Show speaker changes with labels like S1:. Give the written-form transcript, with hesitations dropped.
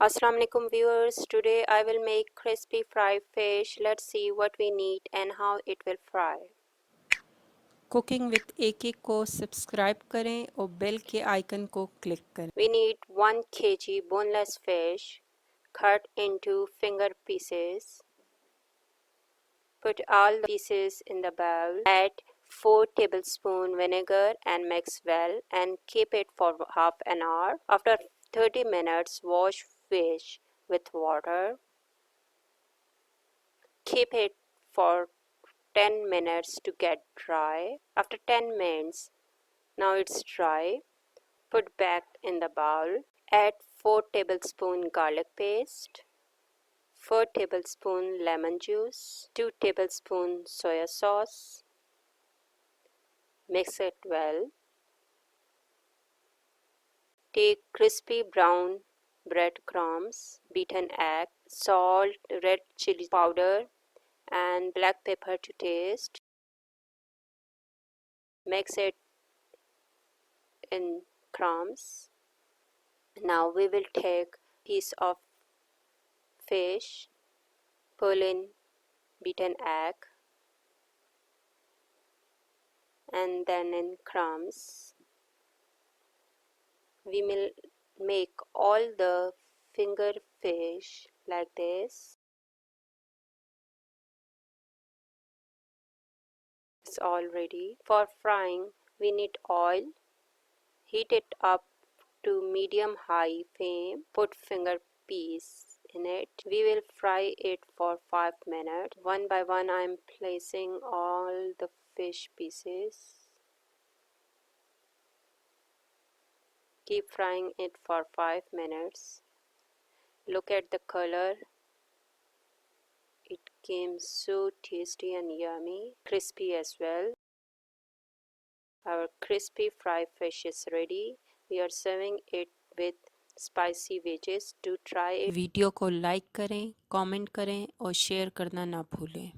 S1: Assalamu alaikum viewers, today I will make crispy fried fish. Let's see what we need and how it will fry.
S2: Cooking with AK को subscribe करें और bell के icon को click करें।
S1: We need 1 kg boneless fish cut into finger pieces. Put all the pieces in the bowl. Add 4 tablespoons vinegar and mix well and keep it for half an hour. After 30 minutes, wash fish with water. Keep it for 10 minutes to get dry. After 10 minutes, now it's dry. Put back in the bowl. Add 4 tablespoons garlic paste, 4 tablespoons lemon juice, 2 tablespoons soya sauce. Mix it well. Take crispy brown breadcrumbs, beaten egg, salt, red chili powder, and black pepper to taste. Mix it in crumbs. Now we will take piece of fish, pull in beaten egg, and then in crumbs. We will make all the finger fish like this. It's all ready. For frying, we need oil. Heat it up to medium-high flame. Put finger piece in it. We will fry it for 5 minutes. One by one, I am placing all the fish pieces. Keep frying it for 5 minutes. Look at the color. It came so tasty and yummy, crispy as well. Our crispy fried fish is ready. We are serving it with spicy veggies. Do try it.
S2: Video को like करें, comment करें और share करना ना भूलें।